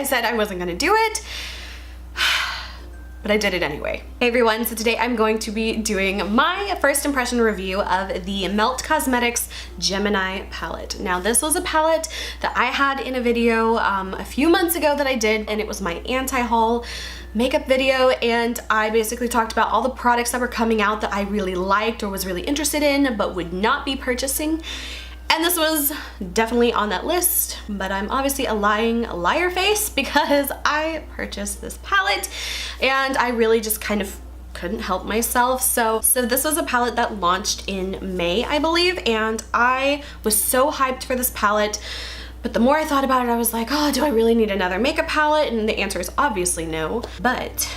said I wasn't gonna do it, but I did it anyway. Hey everyone, so today I'm going to be doing my first impression review of the Melt Cosmetics Gemini palette. Now this was a palette that I had in a video a few months ago that I did, and it was my anti-haul makeup video, and I basically talked about all the products that were coming out that I really liked or was really interested in but would not be purchasing. And this was definitely on that list, but I'm obviously a lying liar face because I purchased this palette and I really just kind of couldn't help myself. So this was a palette that launched in May, I believe, and I was so hyped for this palette. But the more I thought about it, I was like, oh, do I really need another makeup palette? And the answer is obviously no. But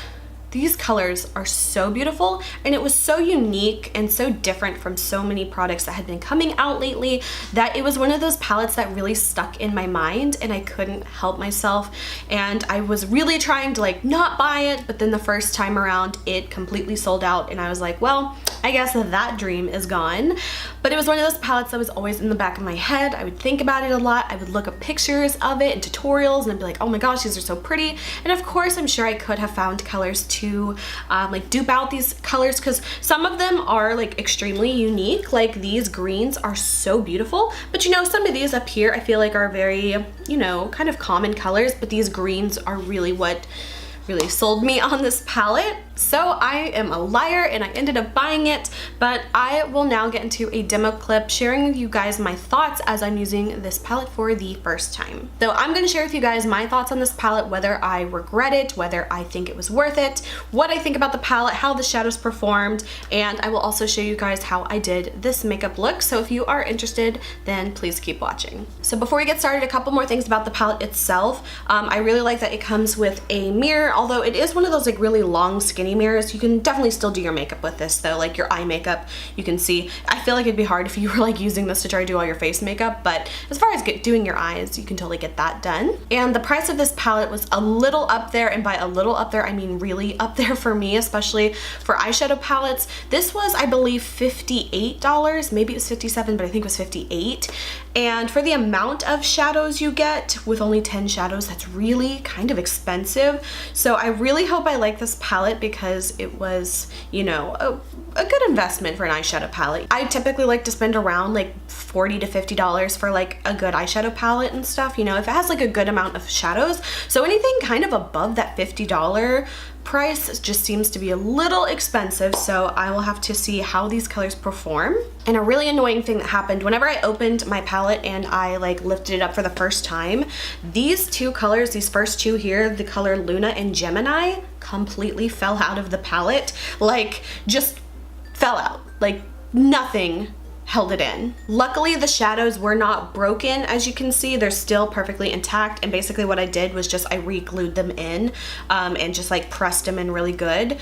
these colors are so beautiful, and it was so unique and so different from so many products that had been coming out lately that it was one of those palettes that really stuck in my mind and I couldn't help myself. And I was really trying to like not buy it, but then the first time around it completely sold out and I was like, well, I guess that dream is gone. But it was one of those palettes that was always in the back of my head. I would think about it a lot. I would look up pictures of it and tutorials and I'd be like, oh my gosh, these are so pretty. And of course, I'm sure I could have found colors to like dupe out these colors, because some of them are like extremely unique. Like these greens are so beautiful, but you know, some of these up here I feel like are very, you know, kind of common colors, but these greens are really what really sold me on this palette. So I am a liar and I ended up buying it, but I will now get into a demo clip sharing with you guys my thoughts as I'm using this palette for the first time. So I'm going to share with you guys my thoughts on this palette, whether I regret it, whether I think it was worth it, what I think about the palette, how the shadows performed, and I will also show you guys how I did this makeup look. So if you are interested, then please keep watching. So before we get started, a couple more things about the palette itself. I really like that it comes with a mirror, although it is one of those like really long skinny mirrors. You can definitely still do your makeup with this though, like your eye makeup. You can see, I feel like it'd be hard if you were like using this to try to do all your face makeup, but as far as doing your eyes, you can totally get that done. And the price of this palette was a little up there, and by a little up there I mean really up there for me, especially for eyeshadow palettes. This was, I believe, $58, maybe it was 57, but I think it was 58. And for the amount of shadows you get with only 10 shadows, that's really kind of expensive. So I really hope I like this palette because it was, you know, a good investment for an eyeshadow palette. I typically like to spend around like $40 to $50 for like a good eyeshadow palette and stuff, you know, if it has like a good amount of shadows. So anything kind of above that $50 price just seems to be a little expensive, so I will have to see how these colors perform. And a really annoying thing that happened whenever I opened my palette and I like lifted it up for the first time, these two colors, these first two here, the color Luna and Gemini, completely fell out of the palette. Like just fell out, like nothing held it in. Luckily the shadows were not broken, as you can see, they're still perfectly intact, and basically what I did was just I re-glued them in and just like pressed them in really good.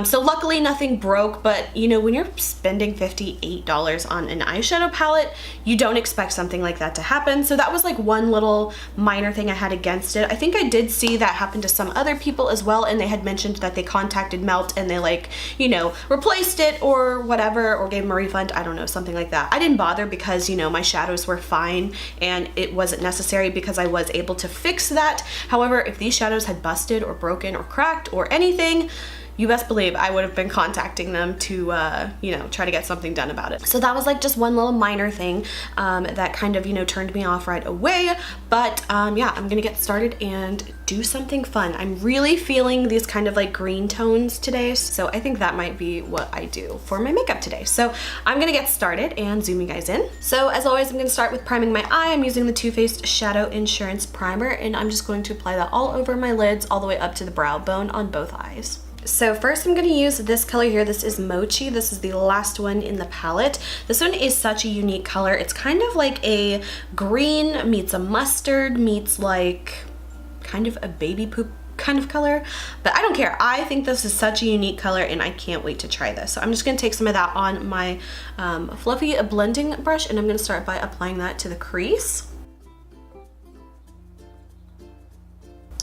So luckily nothing broke, but you know, when you're spending $58 on an eyeshadow palette, you don't expect something like that to happen. So that was like one little minor thing I had against it. I think I did see that happen to some other people as well, and they had mentioned that they contacted Melt and they like, you know, replaced it or whatever, or gave them a refund, I don't know, something like that. I didn't bother because, you know, my shadows were fine and it wasn't necessary because I was able to fix that. However, if these shadows had busted or broken or cracked or anything, you best believe I would have been contacting them to, you know, try to get something done about it. So that was like just one little minor thing that kind of, you know, turned me off right away. But yeah, I'm gonna get started and do something fun. I'm really feeling these kind of like green tones today, so I think that might be what I do for my makeup today. So I'm gonna get started and zoom you guys in. So as always, I'm gonna start with priming my eye. I'm using the Too Faced Shadow Insurance Primer, and I'm just going to apply that all over my lids, all the way up to the brow bone on both eyes. So first I'm going to use this color here. This is Mochi. This is the last one in the palette. This one is such a unique color. It's kind of like a green meets a mustard meets like kind of a baby poop kind of color, but I don't care. I think this is such a unique color and I can't wait to try this. So I'm just going to take some of that on my fluffy blending brush, and I'm going to start by applying that to the crease.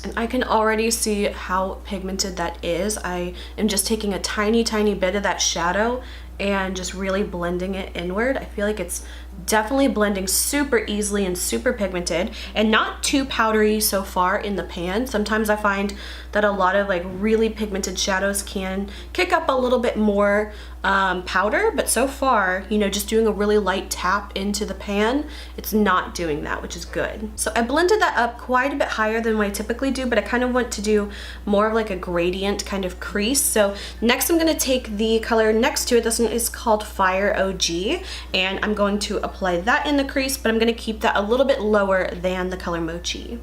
And I can already see how pigmented that is. I am just taking a tiny, tiny bit of that shadow and just really blending it inward. I feel like it's definitely blending super easily and super pigmented and not too powdery so far in the pan. Sometimes I find that a lot of like really pigmented shadows can kick up a little bit more powder, but so far, you know, just doing a really light tap into the pan, it's not doing that, which is good. So I blended that up quite a bit higher than what I typically do, but I kind of want to do more of like a gradient kind of crease. So next I'm going to take the color next to it. This one is called Fire OG, and I'm going to apply that in the crease, but I'm going to keep that a little bit lower than the color Mochi.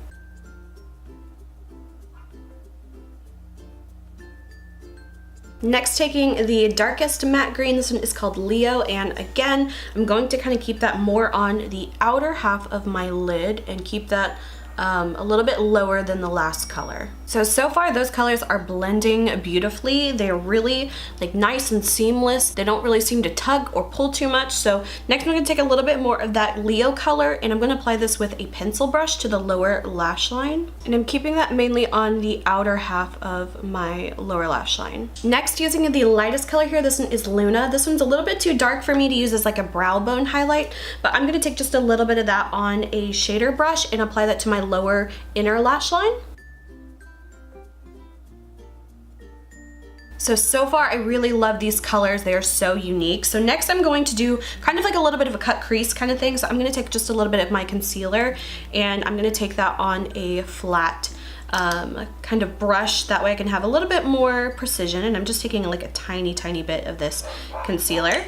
Next, taking the darkest matte green, this one is called Leo, and again, I'm going to kind of keep that more on the outer half of my lid and keep that a little bit lower than the last color. So far those colors are blending beautifully. They're really like nice and seamless. They don't really seem to tug or pull too much. So next I'm gonna take a little bit more of that Leo color, and I'm gonna apply this with a pencil brush to the lower lash line. And I'm keeping that mainly on the outer half of my lower lash line. Next, using the lightest color here, this one is Luna. This one's a little bit too dark for me to use as like a brow bone highlight, but I'm gonna take just a little bit of that on a shader brush and apply that to my lower inner lash line. So far I really love these colors. They are so unique. So next I'm going to do kind of like a little bit of a cut crease kind of thing. So I'm going to take just a little bit of my concealer and I'm going to take that on a flat kind of brush. That way I can have a little bit more precision, and I'm just taking like a tiny bit of this concealer.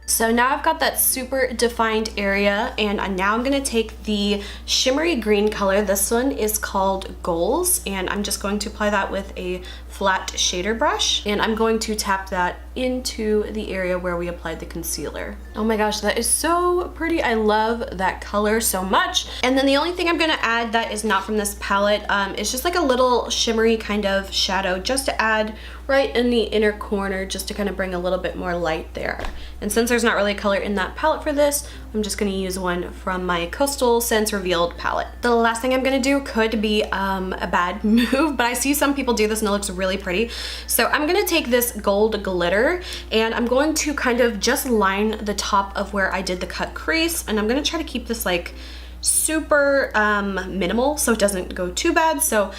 So now I've got that super defined area, and now I'm gonna take the shimmery green color. This one is called Goals, and I'm just going to apply that with a flat shader brush, and I'm going to tap that into the area where we applied the concealer. Oh my gosh, that is so pretty. I love that color so much. And then the only thing I'm gonna add that is not from this palette is just like a little shimmery kind of shadow, just to add right in the inner corner, just to kind of bring a little bit more light there. And since there's not really a color in that palette for this, I'm just gonna use one from my Coastal Scents Revealed palette. The last thing I'm gonna do could be a bad move, but I see some people do this and it looks really pretty. So I'm gonna take this gold glitter and I'm going to kind of just line the top of where I did the cut crease, and I'm gonna try to keep this like super minimal so it doesn't go too bad. So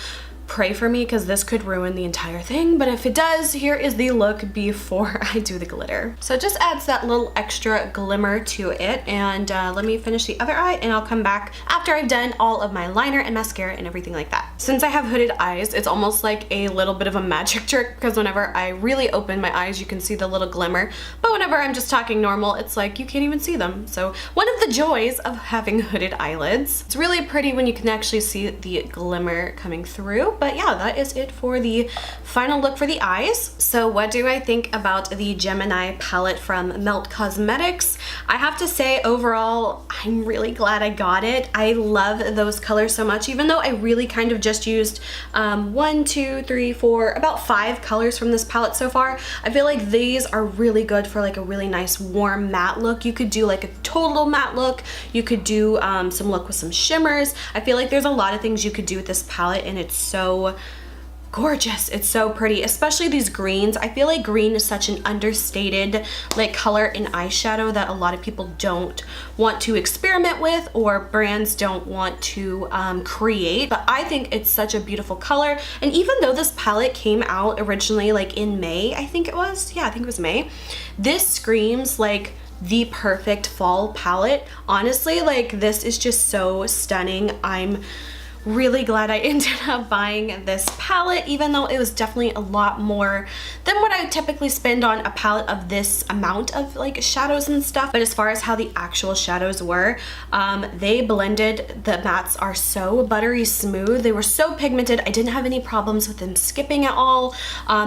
pray for me because this could ruin the entire thing, but if it does, here is the look before I do the glitter. So it just adds that little extra glimmer to it, and let me finish the other eye and I'll come back after I've done all of my liner and mascara and everything like that. Since I have hooded eyes, it's almost like a little bit of a magic trick, because whenever I really open my eyes you can see the little glimmer, but whenever I'm just talking normal it's like you can't even see them. So one of the joys of having hooded eyelids. It's really pretty when you can actually see the glimmer coming through. But yeah, that is it for the final look for the eyes. So what do I think about the Gemini palette from Melt Cosmetics? I have to say, overall, I'm really glad I got it. I love those colors so much, even though I really kind of just used 1, 2, 3, 4, about 5 colors from this palette so far. I feel like these are really good for like a really nice warm matte look. You could do like a total matte look. You could do some look with some shimmers. I feel like there's a lot of things you could do with this palette, and it's so gorgeous. It's so pretty, especially these greens. I feel like green is such an understated like color in eyeshadow that a lot of people don't want to experiment with, or brands don't want to create, but I think it's such a beautiful color. And even though this palette came out originally like in May, I think it was, yeah, I think it was May, this screams like the perfect fall palette. Honestly, like this is just so stunning. I'm really glad I ended up buying this palette, even though it was definitely a lot more than what I would typically spend on a palette of this amount of like shadows and stuff. But as far as how the actual shadows were, they blended, the mattes are so buttery smooth. They were so pigmented. I didn't have any problems with them skipping at all.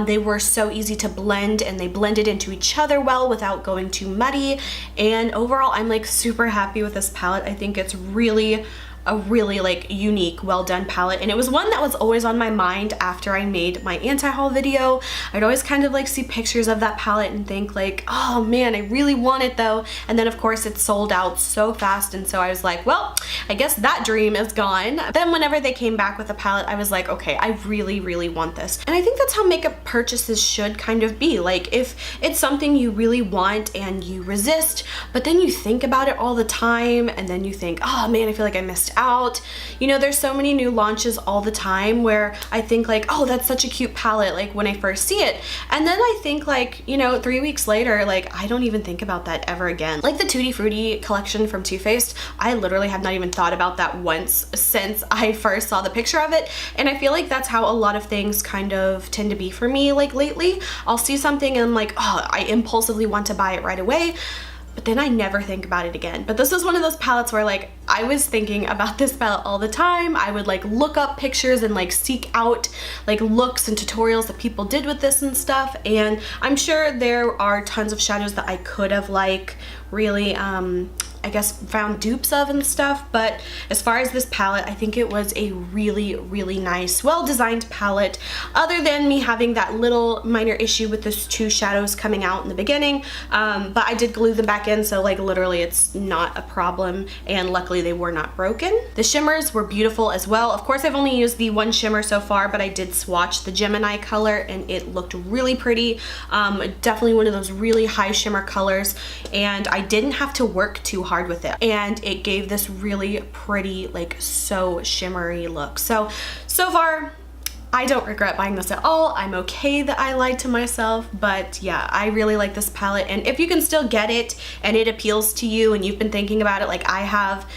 They were so easy to blend, and they blended into each other well without going too muddy. And overall, I'm like super happy with this palette. I think it's really a really like unique, well done palette, and it was one that was always on my mind after I made my anti-haul video. I'd always kind of like see pictures of that palette and think like, oh man, I really want it though, and then of course it sold out so fast, and so I was like, well, I guess that dream is gone. Then whenever they came back with a palette, I was like, okay, I really want this. And I think that's how makeup purchases should kind of be. Like, if it's something you really want and you resist, but then you think about it all the time, and then you think, oh man, I feel like I missed out. You know, there's so many new launches all the time where I think like, oh, that's such a cute palette, like when I first see it, and then I think like, you know, 3 weeks later, like I don't even think about that ever again. Like the Tutti Frutti collection from Too Faced, I literally have not even thought about that once since I first saw the picture of it, and I feel like that's how a lot of things kind of tend to be for me. Like lately, I'll see something and I'm like, oh, I impulsively want to buy it right away, but then I never think about it again. But this is one of those palettes where like I was thinking about this palette all the time. I would like look up pictures and like seek out like looks and tutorials that people did with this and stuff, and I'm sure there are tons of shadows that I could have like really I guess found dupes of and stuff, but as far as this palette, I think it was a really nice, well-designed palette, other than me having that little minor issue with those two shadows coming out in the beginning, but I did glue them back in, so like literally it's not a problem, and luckily they were not broken. The shimmers were beautiful as well. Of course, I've only used the one shimmer so far, but I did swatch the Gemini color and it looked really pretty. Definitely one of those really high shimmer colors, and I didn't have to work too hard with it, and it gave this really pretty, like so shimmery look. So far I don't regret buying this at all. I'm okay that I lied to myself, but yeah, I really like this palette, and if you can still get it and it appeals to you and you've been thinking about it like I have,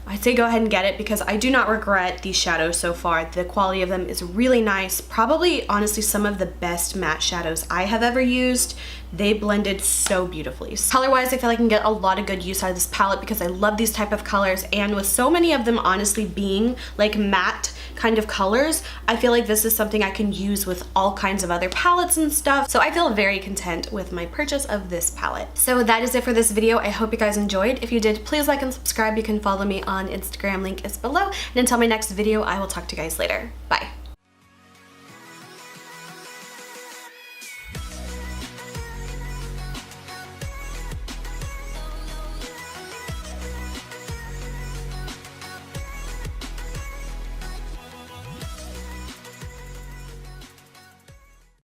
I'd say go ahead and get it, because I do not regret these shadows so far. The quality of them is really nice. Probably, honestly, some of the best matte shadows I have ever used. They blended so beautifully. Color-wise, I feel like I can get a lot of good use out of this palette because I love these type of colors, and with so many of them honestly being like matte kind of colors, I feel like this is something I can use with all kinds of other palettes and stuff. So I feel very content with my purchase of this palette. So that is it for this video. I hope you guys enjoyed. If you did, please like and subscribe. You can follow me on Instagram, link is below. And until my next video, I will talk to you guys later. Bye.